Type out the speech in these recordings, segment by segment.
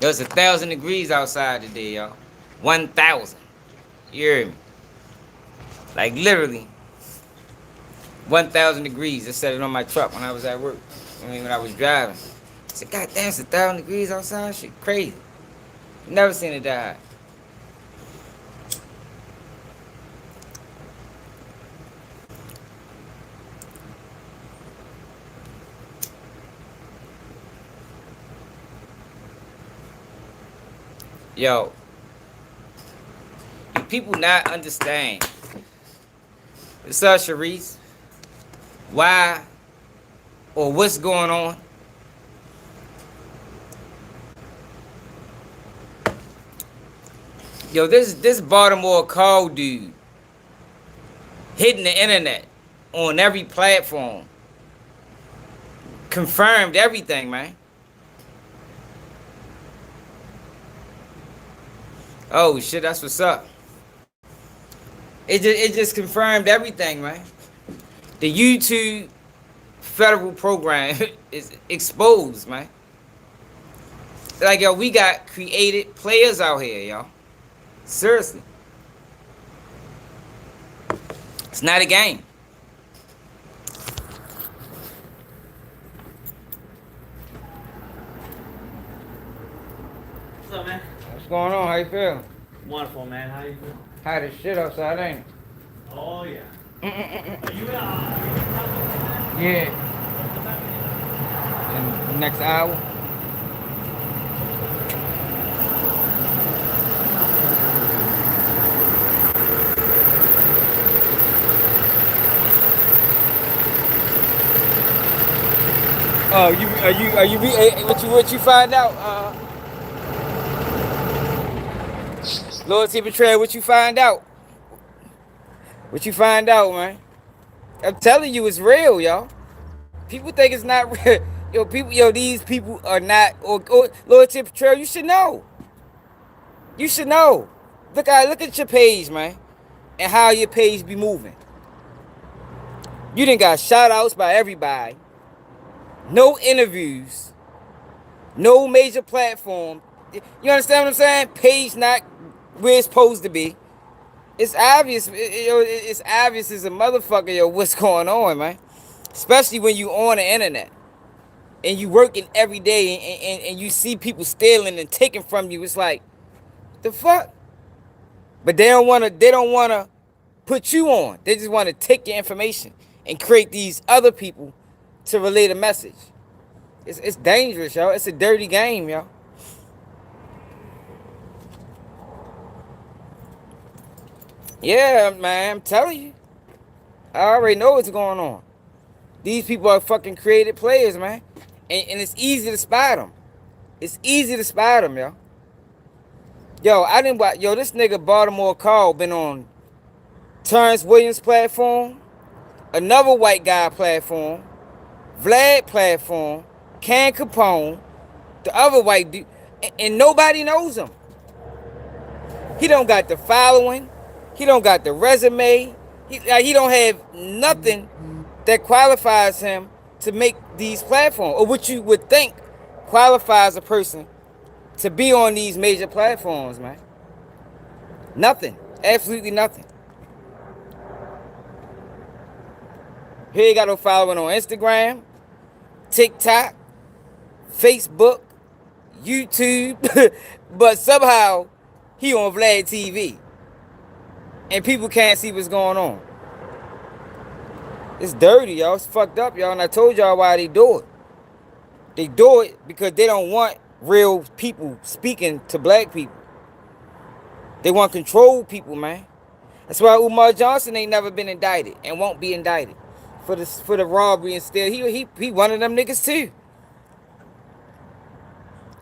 It was 1,000 degrees outside today, y'all. 1,000. You hear me? Like literally 1,000 degrees. I set it on my truck when I was at work. I mean, when I was driving. I said, God damn, it's 1,000 degrees outside. Shit crazy. Never seen it that hot. Yo, people not understand. What's up, Sharice? Why or what's going on? Yo, this Baltimore call dude hitting the internet on every platform. Confirmed everything, man. Oh shit, that's what's up. It just confirmed everything, man. The YouTube federal program is exposed, man. Like, yo, we got created players out here, y'all. Seriously. It's not a game. What's up, man? What's going on? How you feel? Wonderful, man. How you doing? Hot as shit outside, ain't it? Oh, yeah. Are you Yeah. In the next hour. Oh, what you find out? Loyalty betrayal. What you find out? What you find out, man? I'm telling you, it's real, y'all. People think it's not real. These people are not. Or loyalty betrayal. You should know. You should know. Look at your page, man, and how your page be moving. You done got shout outs by everybody. No interviews. No major platform. You understand what I'm saying? Page not where it's supposed to be. It's obvious. It's obvious as a motherfucker, yo, what's going on, man? Especially when you on the internet and you working every day and you see people stealing and taking from you. It's like, the fuck? But they don't wanna put you on. They just wanna take your information and create these other people to relay the message. It's dangerous, y'all. It's a dirty game, y'all. Yeah, man, I'm telling you. I already know what's going on. These people are fucking creative players, man. And it's easy to spot them. It's easy to spot them, yo. Yo, I didn't watch. Yo, this nigga Baltimore Call been on Terrence Williams platform, another white guy platform, Vlad platform, Can Capone, the other white dude, and nobody knows him. He don't got the following. He don't got the resume. He don't have nothing that qualifies him to make these platforms, or what you would think qualifies a person to be on these major platforms, man. Nothing. Absolutely nothing. He ain't got no following on Instagram, TikTok, Facebook, YouTube, but somehow he on Vlad TV. And people can't see what's going on. It's dirty, y'all. It's fucked up, y'all. And I told y'all why they do it. They do it because they don't want real people speaking to black people. They want control people, man. That's why Umar Johnson ain't never been indicted and won't be indicted for the robbery and steal. He one of them niggas too.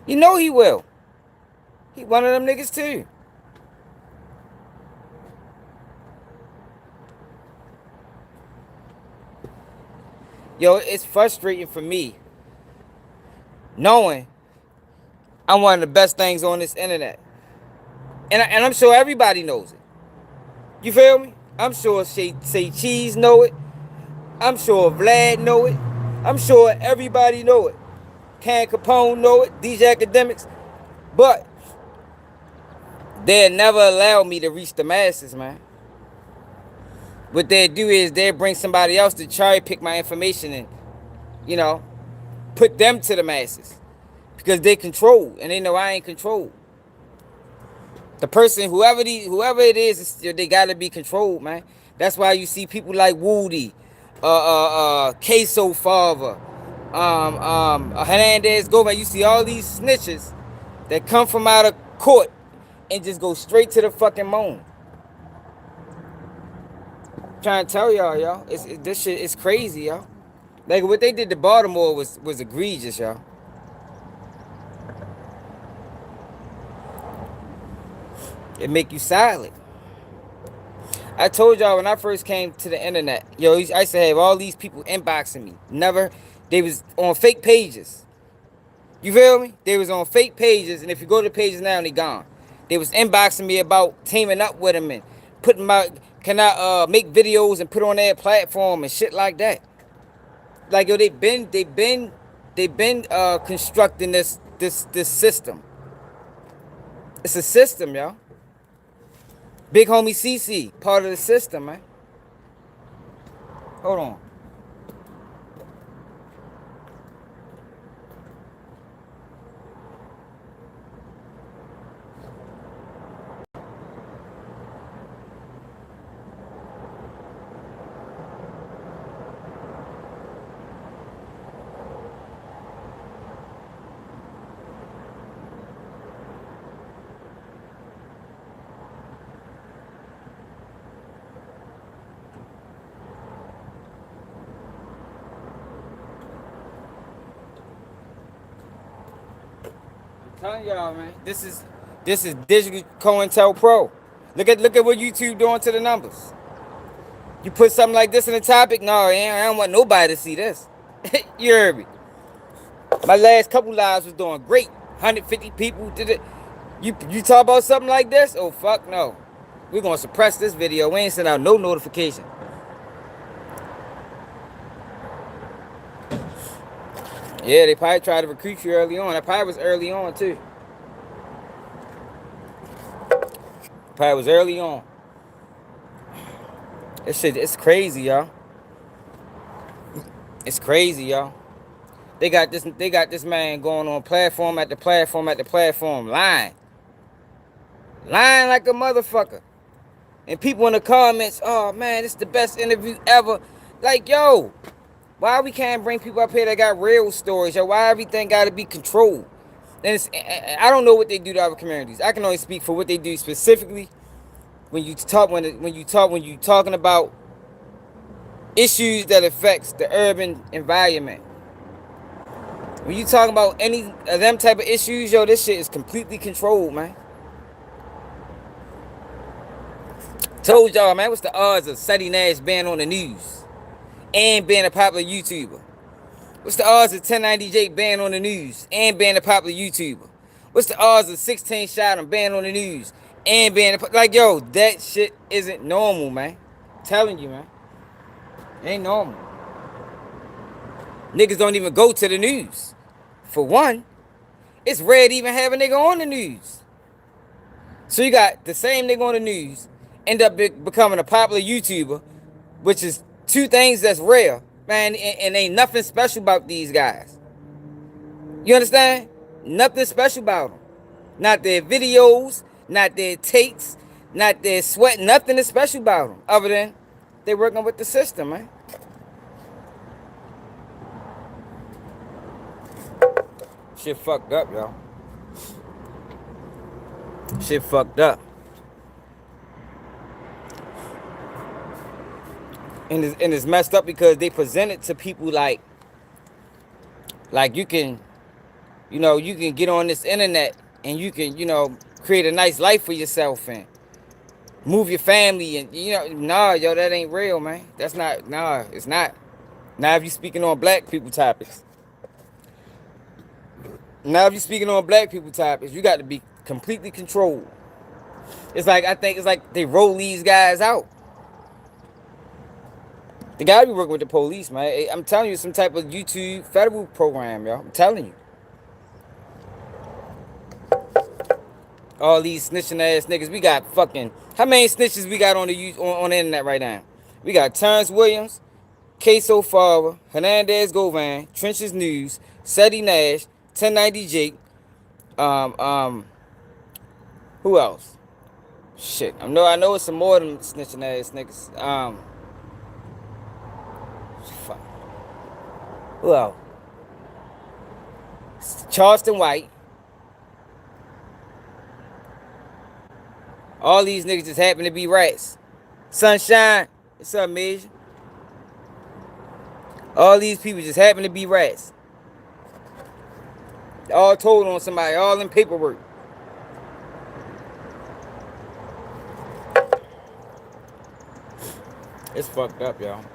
You know he will. He one of them niggas too. Yo, it's frustrating for me knowing I'm one of the best things on this internet. And I'm sure everybody knows it. You feel me? I'm sure Say Cheese know it. I'm sure Vlad know it. I'm sure everybody know it. Can Capone know it. These academics. But they'll never allow me to reach the masses, man. What they do is they bring somebody else to cherry pick my information and, you know, put them to the masses. Because they control and they know I ain't controlled. The person, whoever it is, they gotta be controlled, man. That's why you see people like Woody, Queso Father, Hernandez Gomez. You see all these snitches that come from out of court and just go straight to the fucking moon. I'm trying to tell y'all, this shit is crazy, y'all. Like what they did to Baltimore was egregious, y'all. It make you silent. I told y'all when I first came to the internet, yo, I used to have all these people inboxing me. Never, they was on fake pages. You feel me? They was on fake pages, and if you go to the pages now, they gone. They was inboxing me about teaming up with them and putting my, can I make videos and put on their platform and shit like that. Like yo, they've been constructing this system. It's a system, y'all. Big homie CC, part of the system, man. Hold on. Telling y'all, man, this is digital COINTELPRO. Look at what YouTube doing to the numbers. You put something like this in the topic, no, I don't want nobody to see this. You heard me. My last couple lives was doing great. 150 people did it. You talk about something like this? Oh fuck no. We're gonna suppress this video. We ain't send out no notification. Yeah, they probably tried to recruit you early on. That probably was early on too. Probably was early on. This shit, it's crazy, y'all. It's crazy, y'all. They got this man going on platform after platform after platform, lying like a motherfucker. And people in the comments, oh man, this is the best interview ever. Like, yo, why we can't bring people up here that got real stories? Yo, why everything got to be controlled? And I don't know what they do to other communities. I can only speak for what they do specifically when you talking about issues that affects the urban environment. When you talking about any of them type of issues, yo, this shit is completely controlled, man. Told y'all, man, what's the odds of Seti Nash being on the news and being a popular YouTuber? What's the odds of 1090J being on the news and being a popular YouTuber? What's the odds of 16 Shot him being on the news and being like, yo, that shit isn't normal, man. I'm telling you, man. It ain't normal. Niggas don't even go to the news. For one, it's rare to even have a nigga on the news. So you got the same nigga on the news end up becoming a popular YouTuber, which is two things that's rare, man, and ain't nothing special about these guys. You understand? Nothing special about them. Not their videos, not their takes, not their sweat, nothing is special about them, other than they working with the system, man. Shit fucked up, y'all. Shit fucked up. And it's messed up because they present it to people like you can, you can get on this internet and you can, create a nice life for yourself and move your family and, nah, yo, that ain't real, man. That's not, nah, it's not. Now if you speaking on black people topics. Now if you speaking on black people topics, you got to be completely controlled. I think it's like they roll these guys out. They gotta be working with the police, man. I'm telling you, some type of YouTube federal program, y'all. I'm telling you. All these snitching ass niggas. We got fucking, how many snitches we got on the internet right now? We got Terrence Williams, Queso Farber, Hernandez Govan, Trenches News, Seti Nash, 1090 Jake. Um, um, who else? Shit, I know it's some more of them snitching ass niggas. Fuck. Who else? Charleston White. All these niggas just happen to be rats. Sunshine, what's up, Major? All these people just happen to be rats. All told on somebody, all in paperwork. It's fucked up, y'all.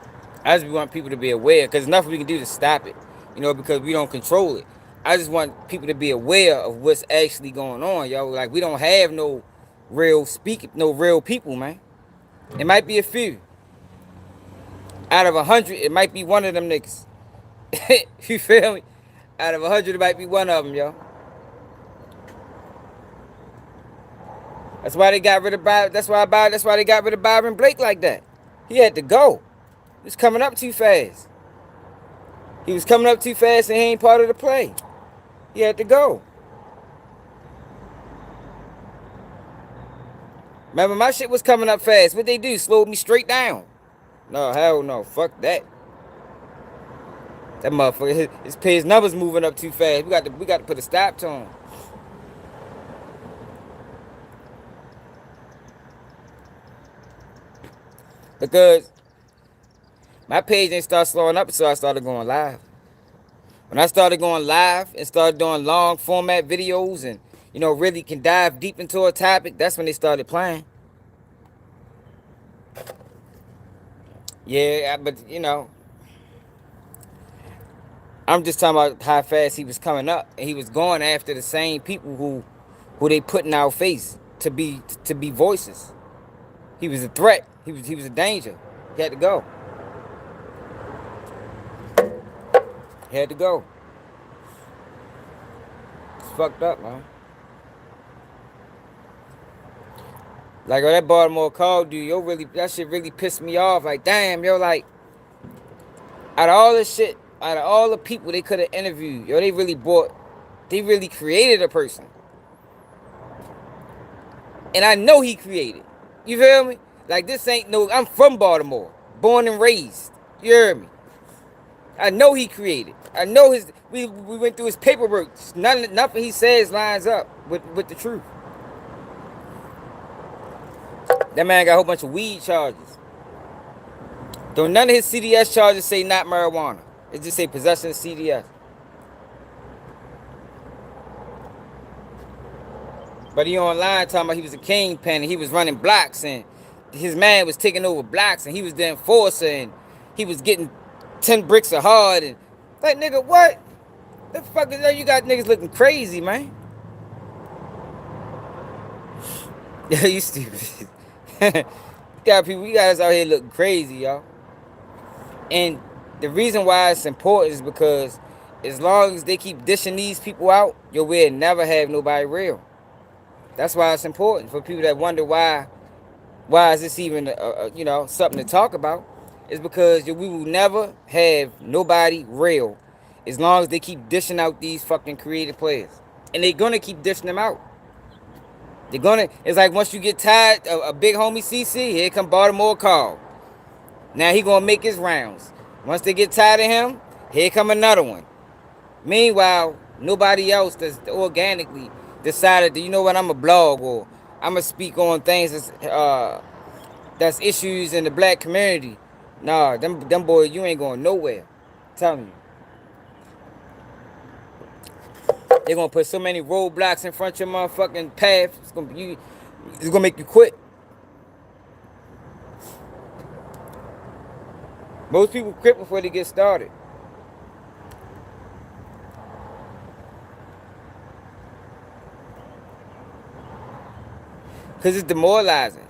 I just want people to be aware, because nothing we can do to stop it, because we don't control it. I just want people to be aware of what's actually going on, yo. Like, we don't have no real people, man. It might be a few. Out of 100, it might be one of them niggas. You feel me? Out of 100, it might be one of them, yo. That's why they got rid of That's why they got rid of Byron Blake like that. He had to go. He was coming up too fast. He was coming up too fast and he ain't part of the play. He had to go. Remember, my shit was coming up fast. What they do? Slowed me straight down. No, hell no. Fuck that. That motherfucker, his numbers moving up too fast. We got to put a stop to him. Because my page ain't start slowing up, so I started going live. When I started going live and started doing long format videos and, really can dive deep into a topic, that's when they started playing. Yeah, but, I'm just talking about how fast he was coming up. And he was going after the same people who they put in our face to be voices. He was a threat. He was a danger. He had to go. He had to go. It's fucked up, man. Like, that Baltimore call dude, that shit really pissed me off. Like, damn, like, out of all this shit, out of all the people they could have interviewed, they really created a person. And I know he created. You feel me? Like, this ain't I'm from Baltimore. Born and raised. You heard me? I know he created. I know we went through his paperwork. Nothing he says lines up with the truth. That man got a whole bunch of weed charges. Though none of his CDS charges say not marijuana. It just say possession of CDS. But he online talking about he was a kingpin and he was running blocks and his man was taking over blocks and he was the enforcer and he was getting 10 bricks of hard and like, nigga, what? The fuck is that? You got niggas looking crazy, man. Yeah, you stupid. You got us out here looking crazy, y'all. And the reason why it's important is because as long as they keep dishing these people out, we'll never have nobody real. That's why it's important for people that wonder why is this even something to talk about. It's because we will never have nobody real as long as they keep dishing out these fucking creative players, and they're gonna keep dishing them out. It's like once you get tired of a big homie CC, here come Baltimore call. Now he gonna make his rounds. Once they get tired of him, here come another one. Meanwhile, nobody else that's organically decided that, you know what, I'm a blog or I'm gonna speak on things that's issues in the black community. Nah, them boys, you ain't going nowhere. I'm telling you. They're gonna put so many roadblocks in front of your motherfucking path. It's gonna make you quit. Most people quit before they get started. Because it's demoralizing.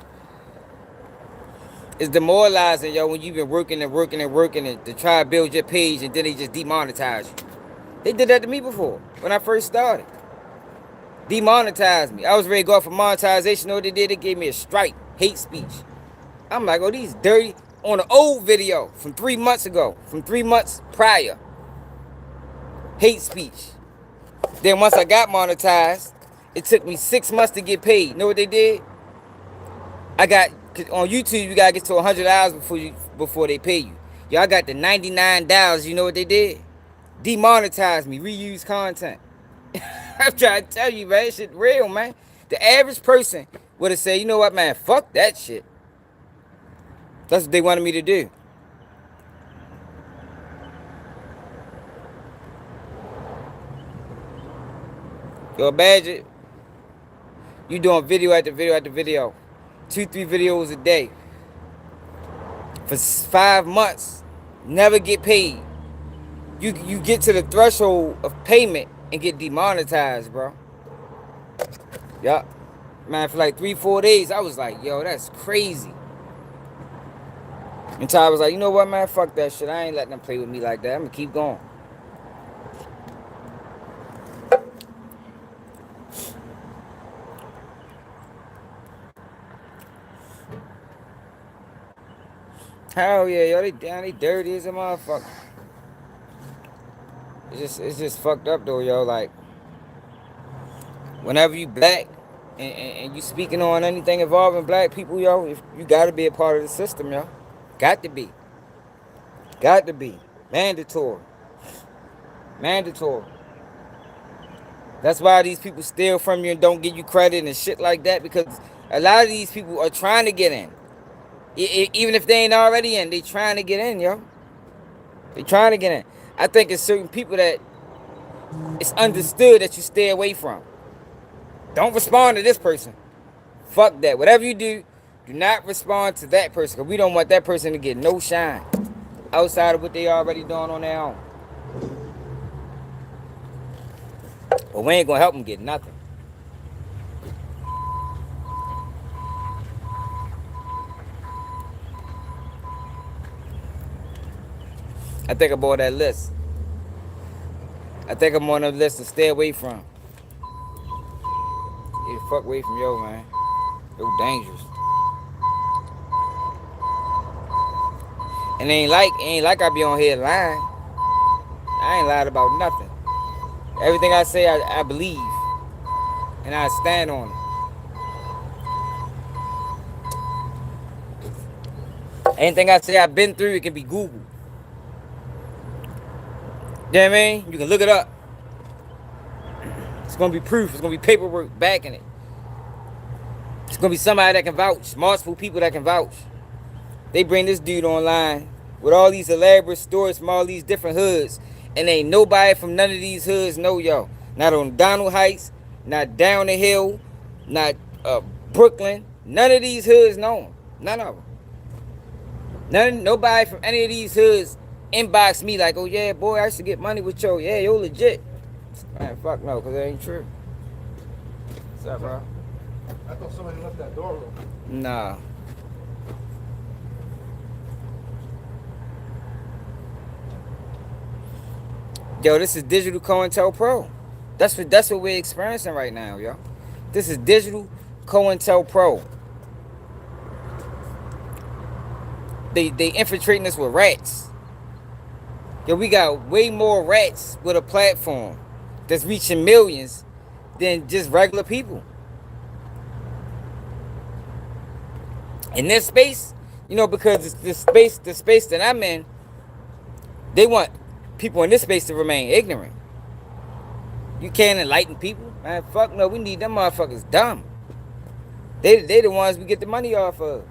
It's demoralizing, yo, when you've been working to try to build your page and then they just demonetize you. They did that to me before when I first started. Demonetized me. I was ready to go out for monetization. You know what they did? They gave me a strike. Hate speech. I'm like, oh, these dirty. On an old video from 3 months ago. From 3 months prior. Hate speech. Then once I got monetized, it took me 6 months to get paid. You know what they did? I got, on YouTube, you gotta get to 100 hours before they pay you. Yo, I got the $99. You know what they did? Demonetized me. Reuse content. I'm trying to tell you, man. Shit real, man. The average person would have said, you know what, man? Fuck that shit. That's what they wanted me to do. Yo, imagine you doing video after video after video. 2-3 videos a day. For 5 months. Never get paid. You get to the threshold of payment and get demonetized, bro. Yup. Man, for like 3-4 days, I was like, yo, that's crazy. And Ty was like, you know what, man? Fuck that shit. I ain't letting them play with me like that. I'm gonna keep going. Hell yeah, yo, they dirty as a motherfucker. It's just fucked up though, yo. Like, whenever you black and you speaking on anything involving black people, yo, you gotta be a part of the system, yo. Got to be. Got to be. Mandatory. Mandatory. That's why these people steal from you and don't give you credit and shit like that, because a lot of these people are trying to get in. Even if they ain't already in, they trying to get in, yo. They trying to get in. I think it's certain people that it's understood that you stay away from. Don't respond to this person. Fuck that. Whatever you do, do not respond to that person, because we don't want that person to get no shine outside of what they already doing on their own. But we ain't gonna help them get nothing. I think I'm on that list. I think I'm on the list to stay away from. Yeah, fuck away from yo, man. Yo, dangerous. And it ain't like I be on here lying. I ain't lied about nothing. Everything I say, I believe. And I stand on it. Anything I say I've been through, it can be Googled. You know what I mean? You can look it up. It's going to be proof. It's going to be paperwork backing it. It's going to be somebody that can vouch. Multiple people that can vouch. They bring this dude online with all these elaborate stories from all these different hoods. And ain't nobody from none of these hoods know y'all. Not on Donald Heights. Not down the hill. Not Brooklyn. None of these hoods know him. None of them. Nobody from any of these hoods inbox me like, oh yeah, boy, I should get money with yo. Yeah, yo legit. Man, fuck no, because that ain't true. What's up, bro? I thought somebody left that door open. Nah. Yo, this is digital COINTELPRO. That's what we're experiencing right now, yo. This is digital COINTELPRO. They infiltrating us with rats. Yo, we got way more rats with a platform that's reaching millions than just regular people. In this space, you know, because it's the space that I'm in, they want people in this space to remain ignorant. You can't enlighten people, man. Fuck no, we need them motherfuckers dumb. They the ones we get the money off of.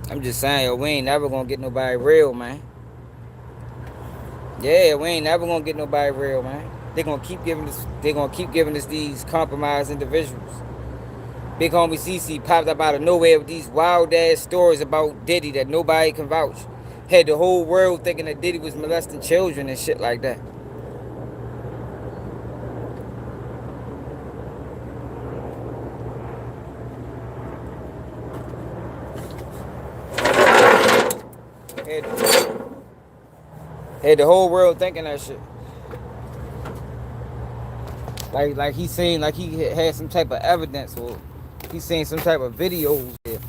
I'm just saying, yo, we ain't never gonna get nobody real, man. Yeah, we ain't never gonna get nobody real, man. They're gonna keep giving us these compromised individuals. Big homie CC popped up out of nowhere with these wild ass stories about Diddy that nobody can vouch. Had the whole world thinking that Diddy was molesting children and shit like that. Had the whole world thinking that shit. Like he seen, like he had some type of evidence, or he seen some type of videos there,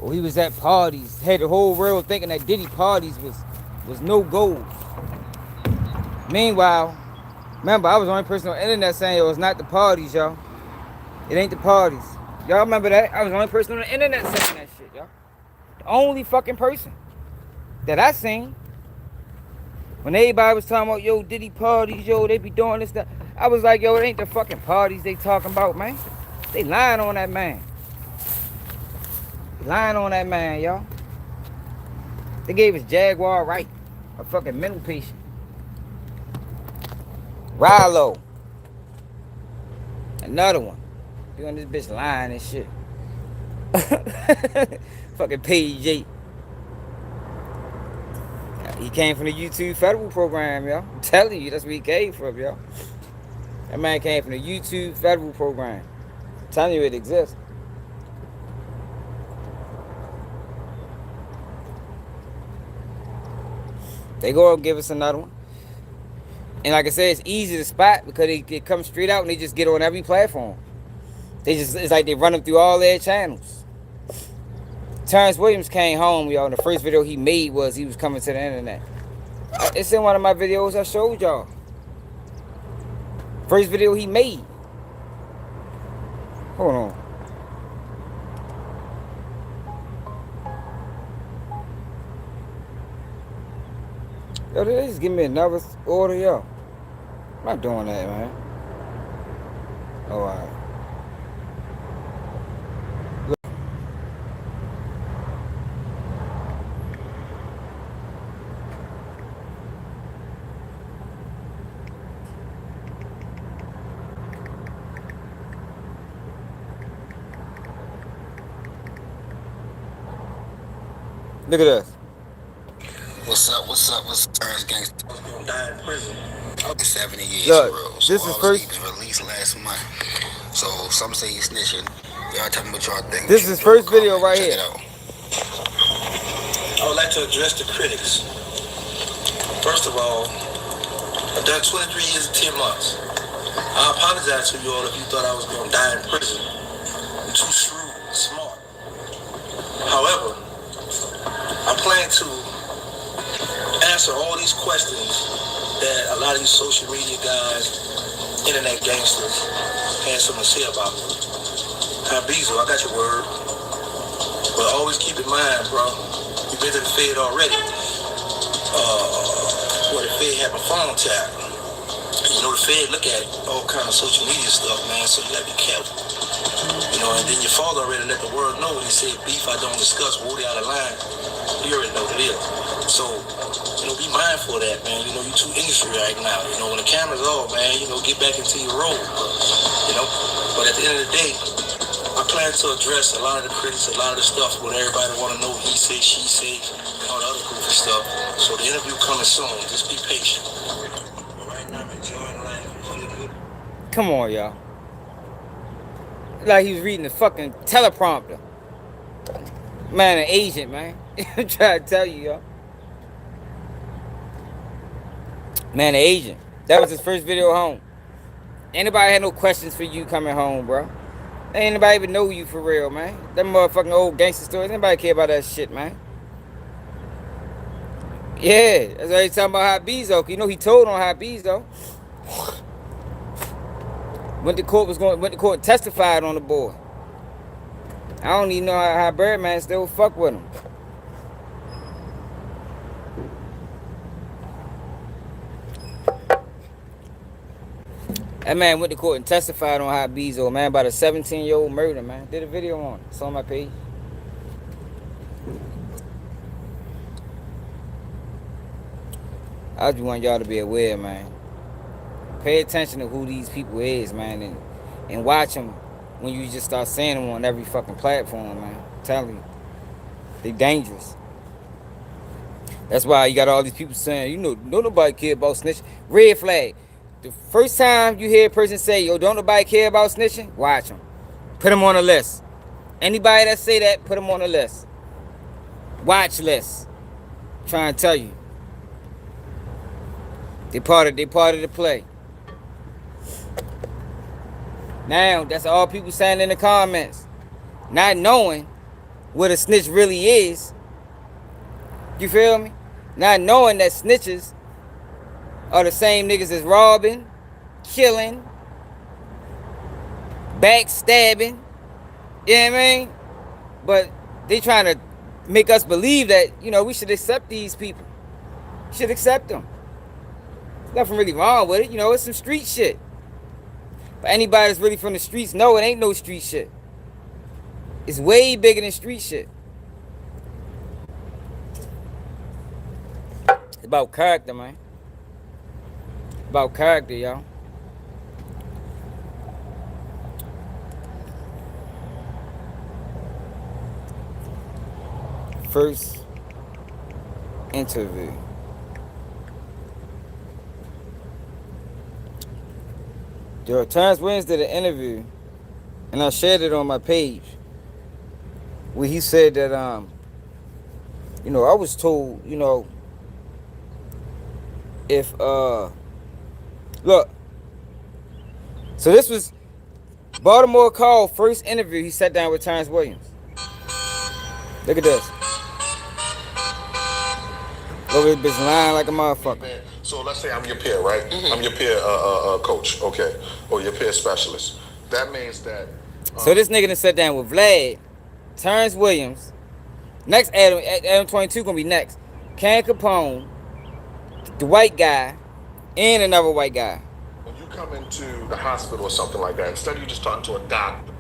or he was at parties. Had the whole world thinking that Diddy parties was no goals. Meanwhile, remember, I was the only person on the internet saying it was not the parties, y'all. It ain't the parties. Y'all remember that? I was the only person on the internet saying that shit, y'all. The only fucking person that I seen. When everybody was talking about, yo, Diddy parties, yo, they be doing this, that. I was like, yo, it ain't the fucking parties they talking about, man. They lying on that man. They lying on that man, y'all. They gave his Jaguar right. A fucking mental patient. Rilo. Another one. Doing this bitch lying and shit. Fucking Page 8. He came from the YouTube federal program, y'all. I'm telling you, that's where he came from, y'all. That man came from the YouTube federal program. I'm telling you, it exists. They go and give us another one. And like I said, it's easy to spot because they come straight out and they just get on every platform. It's like they run them through all their channels. Terrence Williams came home, y'all, and the first video he made was he was coming to the internet. It's in one of my videos I showed y'all. First video he made. Hold on. Yo, did they just give me another order, yo? I'm not doing that, man. Oh, alright. Look at this. What's up, gangster? I was gonna die in prison. I was 70 years Look, old, this so is I first. was released last month. So some say he's snitching. Y'all tell me what y'all think. This is first video right here. Check it out. I would like to address the critics. First of all, I've done 23 years and 10 months. I apologize to you all if you thought I was gonna die in prison. I'm too shrewd and smart. However, I plan to answer all these questions that a lot of these social media guys, internet gangsters, had something to say about me. Habizo, I got your word. But always keep in mind, bro, you've been to the Fed already. Where the Fed had my phone tapped. You know, the Fed look at all kind of social media stuff, man, so you gotta be careful. You know, and then your father already let the world know when he said, beef I don't discuss, Woody out of line. You already know what it is. So, you know, be mindful of that, man. You know, you too industry right now. You know, when the camera's off, man, you know, get back into your role. You know, but at the end of the day, I plan to address a lot of the critics, a lot of the stuff what everybody want to know, he say, she say, and all the other goofy stuff. So the interview coming soon. Just be patient. But right now, I'm enjoying life. Feel good. Come on, y'all. Like he was reading the fucking teleprompter. Man, an agent, man. I'm trying to tell you, y'all. Man, an agent. That was his first video home. Anybody had no questions for you coming home, bro? Ain't nobody even know you for real, man. Them motherfucking old gangster stories. Anybody care about that shit, man? Yeah, that's why he's talking about Habizo. You know he told on Habizo. Went to court and testified on the boy. I don't even know how Birdman still fuck with him. That man went to court and testified on Habizo, man, about a 17-year-old murder, man. Did a video on it. It's on my page. I just want y'all to be aware, man. Pay attention to who these people is, man, and watch them when you just start seeing them on every fucking platform, man. I'm telling you. They dangerous. That's why you got all these people saying, you know, don't nobody care about snitching. Red flag. The first time you hear a person say, yo, don't nobody care about snitching, watch them. Put them on a list. Anybody that say that, put them on a list. Watch list. I'm trying to tell you. They part of the play. Now that's all people saying in the comments, not knowing what a snitch really is. You feel me? Not knowing that snitches are the same niggas as robbing, killing, backstabbing. You know what I mean? But they trying to make us believe that, we should accept these people. Should accept them. There's nothing really wrong with it. It's some street shit. But anybody that's really from the streets know it ain't no street shit. It's way bigger than street shit. It's about character, man. About character, y'all. First interview. Terrence Williams did an interview, and I shared it on my page, where he said that, I was told, if, look, so this was Baltimore Call first interview he sat down with Terrence Williams. Look at this. Over this bitch lying like a motherfucker. So let's say I'm your peer, right? Mm-hmm. I'm your peer coach, okay, or your peer specialist. That means that. So this nigga done sat down with Vlad, Terrence Williams. Next, Adam 22 gonna be next. Can Capone, the white guy, and another white guy. When you come into the hospital or something like that, instead of you just talking to a doctor,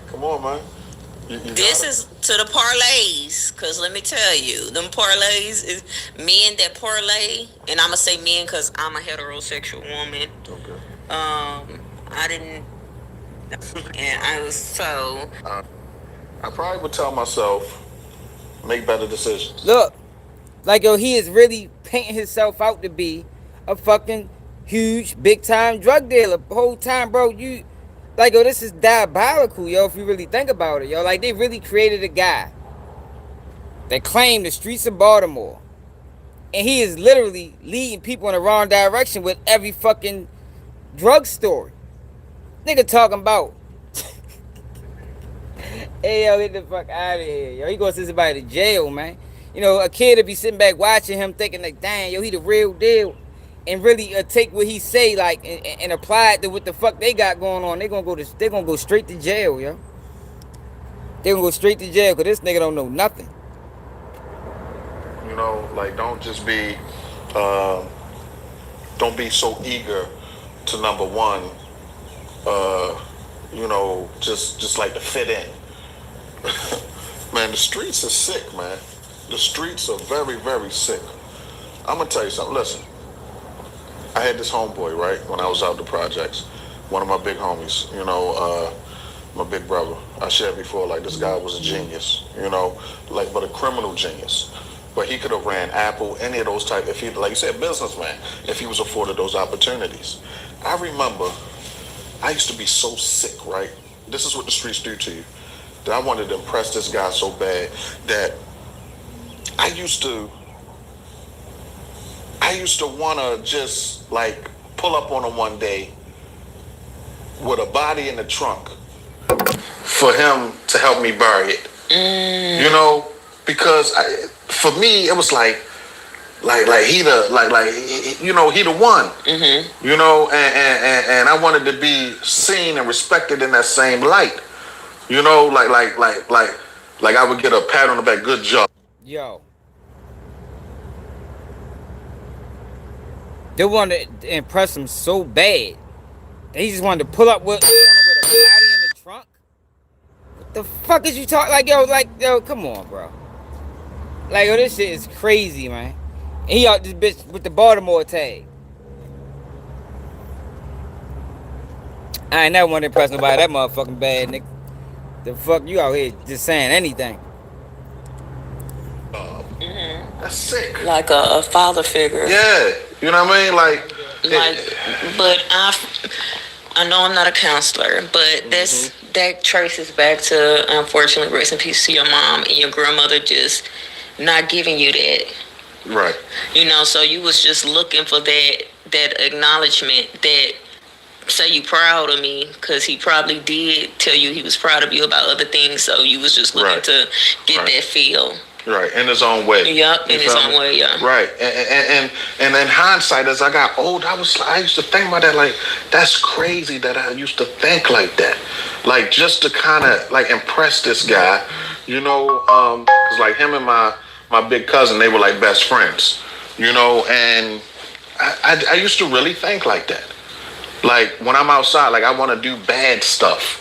come on, man. This is to the parlays, because let me tell you, them parlays is men that parlay, and I'm going to say men because I'm a heterosexual woman. Okay. I didn't, and I was so. I probably would tell myself, make better decisions. Look, he is really painting himself out to be a fucking huge, big-time drug dealer. The whole time, bro, this is diabolical, if you really think about it, they really created a guy that claimed the streets of Baltimore. And he is literally leading people in the wrong direction with every fucking drug story. Nigga talking about, hey, get the fuck out of here, he gonna send somebody to jail, man. A kid would be sitting back watching him thinking like, dang, he the real deal. And really take what he say and apply it to what the fuck they got going on. They're gonna go straight to jail, yo. They're gonna go straight to jail because this nigga don't know nothing. Don't just be, don't be so eager to number one, just like to fit in. Man, the streets are sick, man. The streets are very, very sick. I'm gonna tell you something. Listen. I had this homeboy, right, when I was out the projects. One of my big homies, my big brother. I shared before, this guy was a genius, but a criminal genius. But he could have ran Apple, any of those type, if he, like you said, businessman, if he was afforded those opportunities. I remember, I used to be so sick, right? This is what the streets do to you. That I wanted to impress this guy so bad that I used to want to just pull up on him one day with a body in the trunk for him to help me bury it. Because for me it was he the one. Mm-hmm. And I wanted to be seen and respected in that same light. I would get a pat on the back, good job. Yo. They wanted to impress him so bad. They just wanted to pull up with a body in the trunk. What the fuck is you talking? Yo, come on, bro. This shit is crazy, man. And he out this bitch with the Baltimore tag. I ain't never want to impress nobody that motherfucking bad, nigga. The fuck you out here just saying anything? That's sick. Like a father figure. Yeah, you know what I mean? But I know I'm not a counselor, but that traces back to, unfortunately, rest in peace to your mom and your grandmother just not giving you that. Right. You know, so you was just looking for that acknowledgement, that say you proud of me, because he probably did tell you he was proud of you about other things, so you was just looking to get that feel. Right, in his own way. Yep, in his own way, yeah. Right, and in hindsight, as I got old, I used to think about that, like, that's crazy that I used to think like that. Like, just to kind of, like, impress this guy, you know, because, like, him and my big cousin, they were, like, best friends, you know, and I used to really think like that. Like, when I'm outside, like, I want to do bad stuff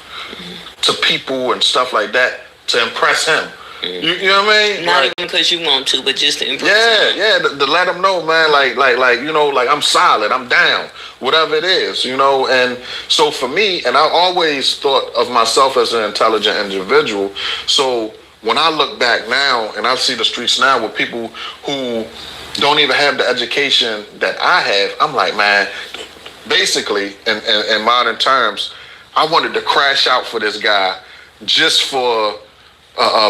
to people and stuff like that to impress him. You know what I mean? Not even because you want to, but just to impress him. Yeah, to let him know, man, like, you know, like, I'm solid, I'm down, whatever it is, you know. And so for me, and I always thought of myself as an intelligent individual. So when I look back now and I see the streets now with people who don't even have the education that I have, I'm like, man, basically, in modern terms, I wanted to crash out for this guy just for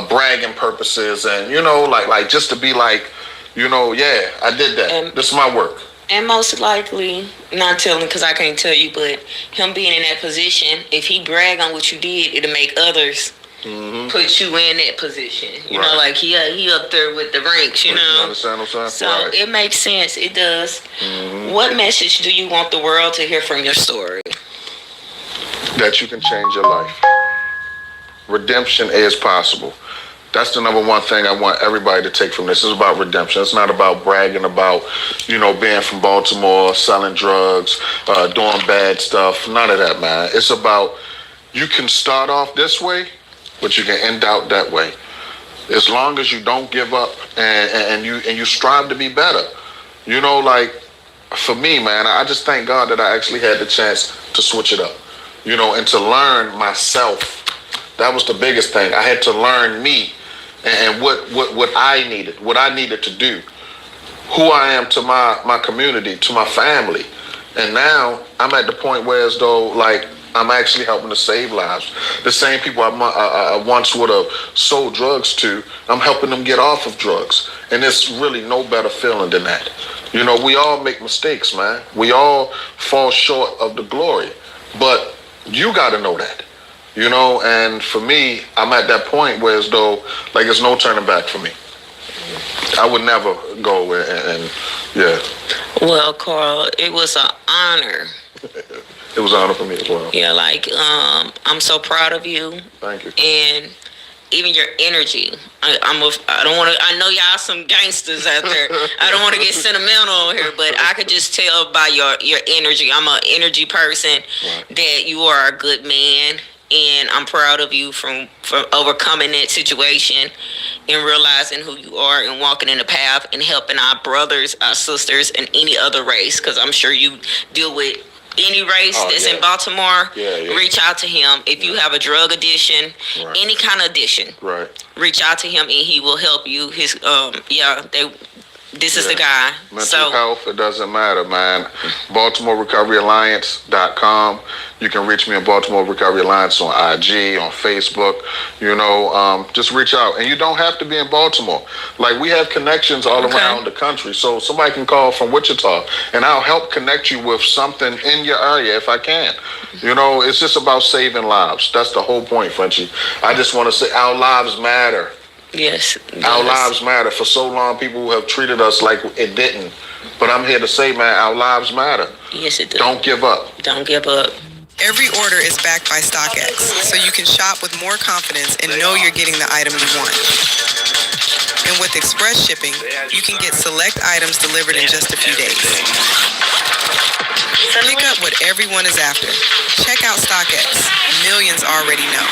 bragging purposes, and you know, like just to be like, you know, yeah, I did that. This is my work. And most likely, not telling because I can't tell you, but him being in that position, if he brag on what you did, it'll make others put you in that position. You know, like he up there with the ranks. You know, understand what I'm so saying? it makes sense. It does. What message do you want the world to hear from your story? That you can change your life. Redemption is possible. That's the number one thing I want everybody to take from this. It's about redemption. It's not about bragging about, you know, being from Baltimore, selling drugs, doing bad stuff. None of that, man. It's about you can start off this way, but you can end out that way. As long as you don't give up and you strive to be better. You know, like for me, man, I just thank God that I actually had the chance to switch it up, you know, and to learn myself. That was the biggest thing. I had to learn me and what I needed to do, who I am to my community, to my family. And now I'm at the point where as though like I'm actually helping to save lives. The same people I once would have sold drugs to, I'm helping them get off of drugs. And it's really no better feeling than that. You know, we all make mistakes, man. We all fall short of the glory. But you got to know that. You know, and for me, I'm at that point where as though, like, there's no turning back for me. I would never go and yeah. Well, Carl, it was an honor. It was an honor for me as well. Yeah, like, I'm so proud of you. Thank you. And even your energy. I don't want to, I know y'all some gangsters out there. I don't want to get sentimental here, but I could just tell by your energy. I'm an energy person that you are a good man. And I'm proud of you for overcoming that situation and realizing who you are and walking in the path and helping our brothers, our sisters, and any other race. Because I'm sure you deal with any race that's in Baltimore. Reach out to him. If you have a drug addiction, any kind of addiction, reach out to him and he will help you. His This is the guy. Mental health, it doesn't matter, man. BaltimoreRecoveryAlliance.com. You can reach me at Baltimore Recovery Alliance on IG, on Facebook. You know, just reach out. And you don't have to be in Baltimore. Like, we have connections all around the country. So somebody can call from Wichita, and I'll help connect you with something in your area if I can. You know, it's just about saving lives. That's the whole point, Frenchie. I just want to say our lives matter. Yes. Our lives matter. For so long, people have treated us like it didn't. But I'm here to say, man, our lives matter. Yes, it does. Don't give up. Don't give up. Every order is backed by StockX, so you can shop with more confidence and know you're getting the item you want. And with express shipping, you can get select items delivered in just a few days. Pick up what everyone is after. Check out StockX. Millions already know.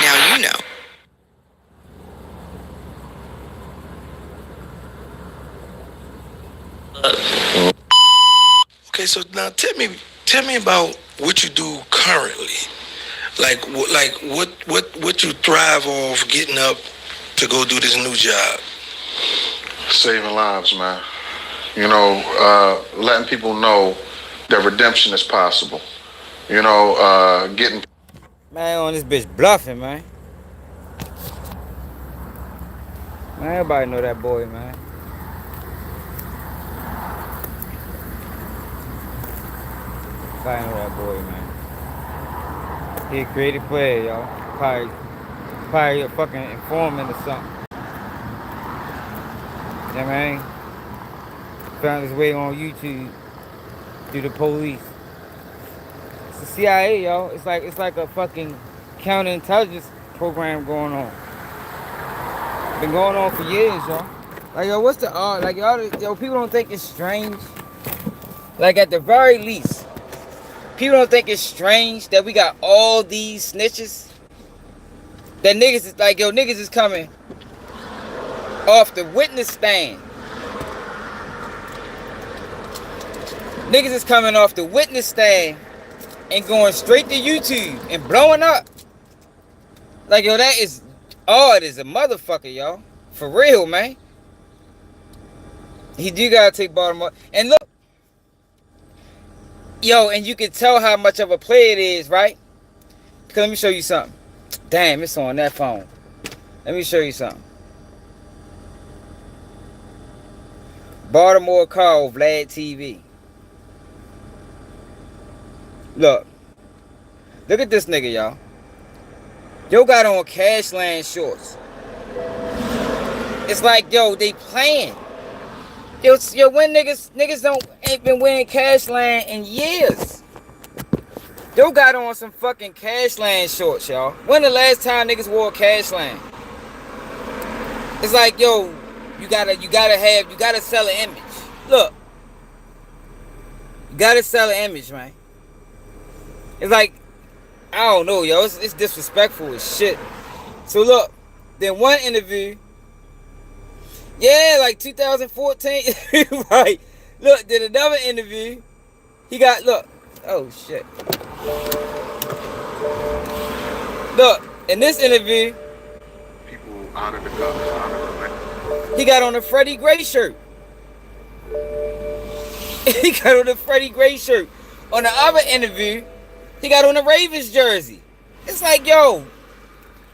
Now you know. Okay, so now tell me about what you do currently. Like what you thrive off getting up to go do this new job. Saving lives, man. You know, letting people know that redemption is possible. You know, getting. Man, on this bitch bluffing, man. Man, everybody know that boy, man. Everybody know that boy, man. He a creative player, y'all. Probably a fucking informant or something. You know what I mean? Found his way on YouTube through the police. It's the CIA, y'all. It's like a fucking counterintelligence program going on. Been going on for years, y'all. Like, yo, what's the like, y'all, yo, people don't think it's strange. Like, at the very least, people don't think it's strange that we got all these snitches. That niggas is like, yo, niggas is coming off the witness stand. Niggas is coming off the witness stand and going straight to YouTube and blowing up. Like, yo, that is odd as a motherfucker, y'all. For real, man. He do gotta take Baltimore. And look, yo, and you can tell how much of a play it is, right? Because let me show you something. Damn, it's on that phone. Let me show you something. Baltimore call Vlad TV. Look at this nigga, y'all. Yo got on Cashland shorts. It's like, yo, they playing. Yo, when niggas ain't been wearing Cashland in years. Yo got on some fucking Cashland shorts, y'all. When the last time niggas wore Cashland? It's like, yo, you gotta sell an image. Look, you gotta sell an image, man. It's like, I don't know, yo. It's disrespectful as shit. So look, then one interview, yeah, like 2014, right? Look, then another interview, he got, look, oh shit. Look, in this interview, People honor the cops, honor the man. he got on a Freddie Gray shirt. He got on a Freddie Gray shirt. On the other interview, he got on a Ravens jersey. It's like, yo,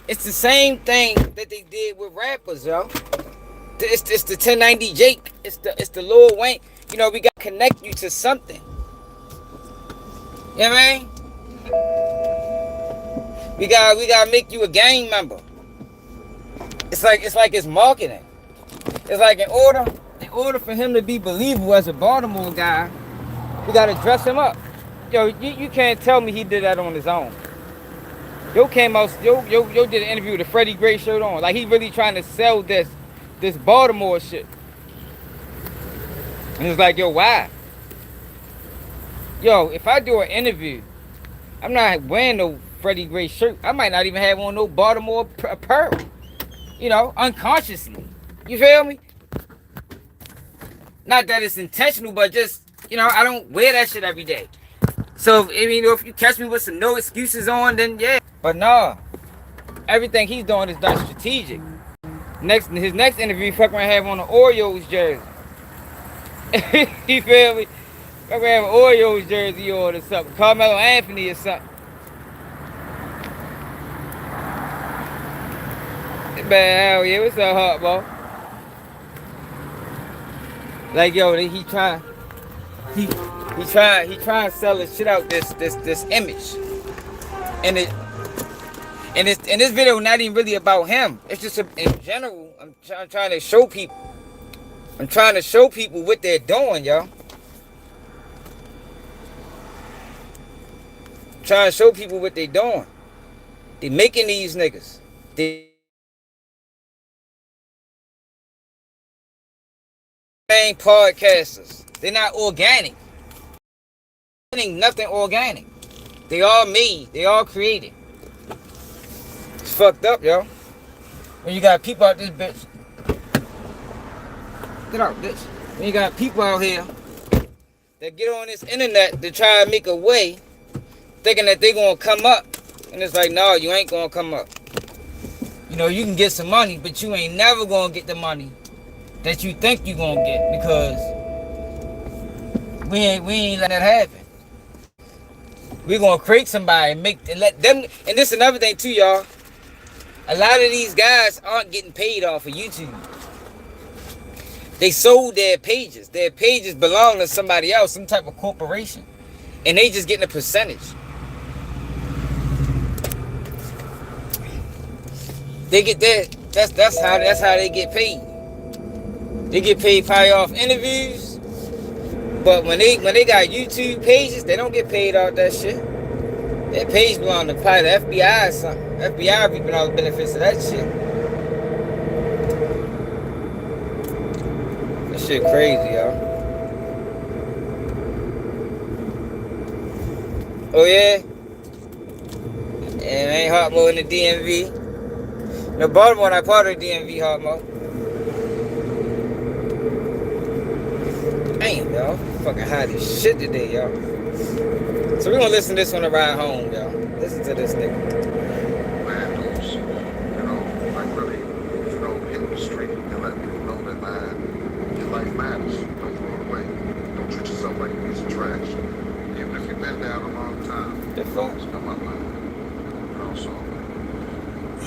it's the same thing that they did with rappers, yo. It's the 1090 Jake. It's the Lil Wayne. You know, we got to connect you to something. You know what I mean? We gotta make you a gang member. It's like it's marketing. It's like in order for him to be believable as a Baltimore guy, we gotta dress him up. Yo, you can't tell me he did that on his own. Yo came out, yo did an interview with a Freddie Gray shirt on. Like he really trying to sell this Baltimore shit. And it's like, yo, why? Yo, if I do an interview, I'm not wearing no Freddie Gray shirt. I might not even have on no Baltimore apparel. You know, unconsciously. You feel me? Not that it's intentional, but just, you know, I don't wear that shit every day. So, if you catch me with some no excuses on, then yeah. But nah, everything he's doing is done strategic. His next interview, fuck around have on an Orioles jersey. You feel me? Fuck around have an Orioles jersey on or something. Carmelo Anthony or something. Man, hell yeah, what's up, hot ball? Like, yo, he trying to sell this shit out, this image. And this video not even really about him. It's just in general, I'm trying to show people. I'm trying to show people what they're doing, yo. Trying to show people what they're doing. They making these niggas. They ain't podcasters. They're not organic. Ain't nothing organic. They all made. They all created. It's fucked up, yo. When you got people out this bitch. Get out, bitch. When you got people out here that get on this internet to try and make a way, thinking that they gonna come up. And it's like, no, you ain't gonna come up. You know, you can get some money, but you ain't never gonna get the money that you think you gonna get, because we ain't let that happen. We gonna create somebody and let them. And this is another thing too, y'all. A lot of these guys aren't getting paid off of YouTube. They sold their pages. Their pages belong to somebody else, some type of corporation. And they just getting a percentage. They get that. That's how they get paid. They get paid probably off interviews. But when they got YouTube pages, they don't get paid off that shit. That page belong to probably the FBI or something. FBI reaping all the benefits of that shit. That shit crazy, y'all. Oh yeah? And ain't hot mode in the DMV. No, Baltimore not part of the DMV hot mode. Damn, y'all. Fucking hot as shit today, y'all. So we're gonna listen to this on the ride home, y'all. Listen to this nigga. Vandals, like really, hitting the street and letting people know that, man, your life matters. Don't throw it away. Don't treat yourself like a piece of trash. Even if you've been down a long time, The fuck? it's come up, man. So,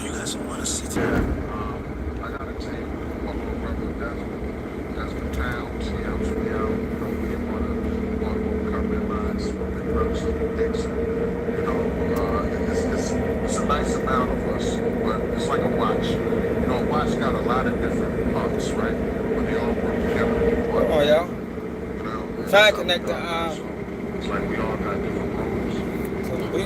You got someone to sit yeah, I got a team. My little brother, Desmond Towns, he helps me out. We want to Baltimore lines from the Brooks and Dixon. It's a nice amount of us, but it's like a watch. A watch got a lot of different parts, right? But they all work together. Come on, y'all. Try to connect the So it's like we all got different roles. So we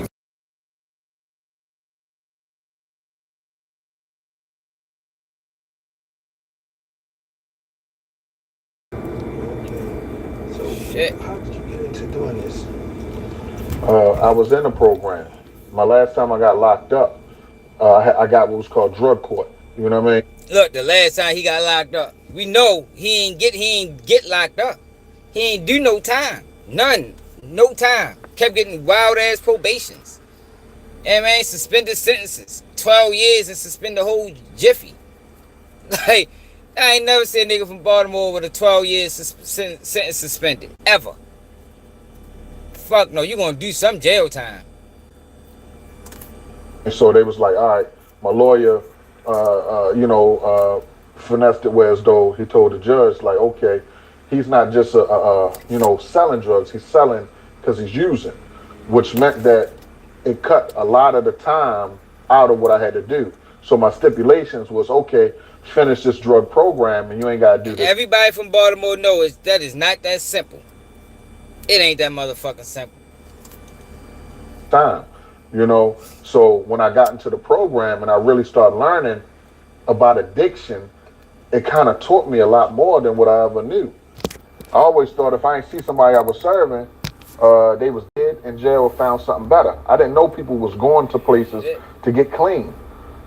shit. How did you get into doing this? I was in a program. My last time I got locked up, I got what was called drug court. You know what I mean? Look, the last time he got locked up, we know he ain't get locked up. He ain't do no time. None. No time. Kept getting wild ass probations. And man, suspended sentences. 12 years and suspend the whole jiffy. Like, I ain't never seen a nigga from Baltimore with a 12 years sentence suspended. Ever. Fuck no, you gonna do some jail time. And so they was like, all right, my lawyer, finessed it where as though he told the judge, like, okay, he's not just selling drugs, he's selling because he's using, which meant that it cut a lot of the time out of what I had to do. So my stipulations was, okay, finish this drug program and you ain't got to do this. Everybody from Baltimore knows that is not that simple. It ain't that motherfucking simple. Time, So when I got into the program and I really started learning about addiction, it kind of taught me a lot more than what I ever knew. I always thought if I ain't see somebody I was serving, they was dead in jail or found something better. I didn't know people was going to places to get clean.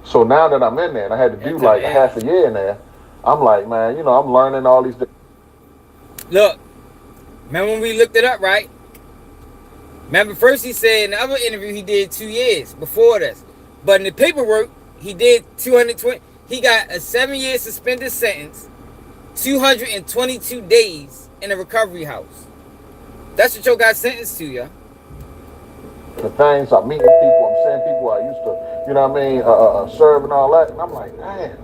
So now that I'm in there and I had to do like half a year in there, I'm like, man, I'm learning all these. Look, remember when we looked it up, right? Remember first he said in the other interview he did 2 years before this. But in the paperwork, he did 220. He got a 7-year suspended sentence, 222 days in a recovery house. That's what y'all got sentenced to, y'all. The things, I'm meeting people, I'm seeing people I used to, serve and all that. And I'm like, man,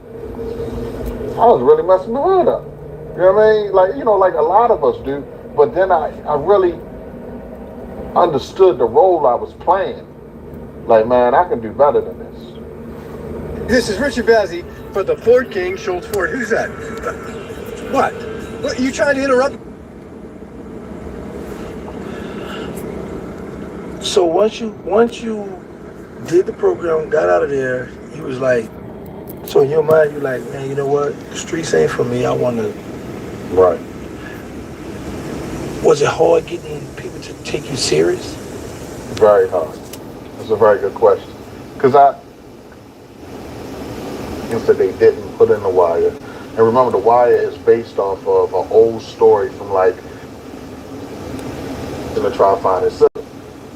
I was really messing my head up. You know what I mean? Like a lot of us do. But then I really understood the role I was playing. Like, man, I can do better than this. This is Richard Bazzi for the Ford King, Schultz Ford. Who's that? What? What? You trying to interrupt? So once you did the program, got out of there, you was like, so in your mind, you're like, man, you know what? The streets ain't for me. I want to. Right. Was it hard getting people to take you serious? Very hard. That's a very good question. Because said they didn't put in The Wire. And remember, The Wire is based off of an old story from to try to find his sister.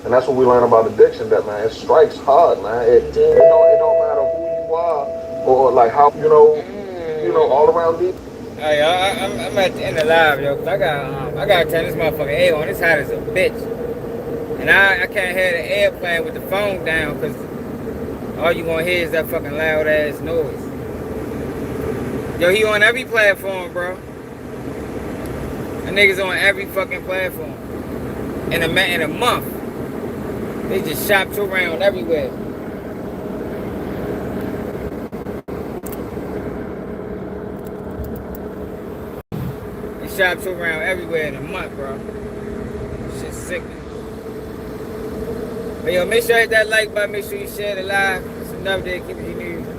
And that's what we learn about addiction, that, man, it strikes hard, man. It don't matter who you are or like how, all around deep. Hey, I'm at the end of live, yo, 'cause I gotta turn this motherfucking air on. It's hot as a bitch. And I can't hear the airplane with the phone down, because all you gonna hear is that fucking loud ass noise. Yo, he on every platform, bro. The niggas on every fucking platform. In a month, they just shopped you around everywhere. They shopped you around everywhere in a month, bro. Shit's sickening. But yo, make sure you hit that like button. Make sure you share the live. It's another day. Keep it you need.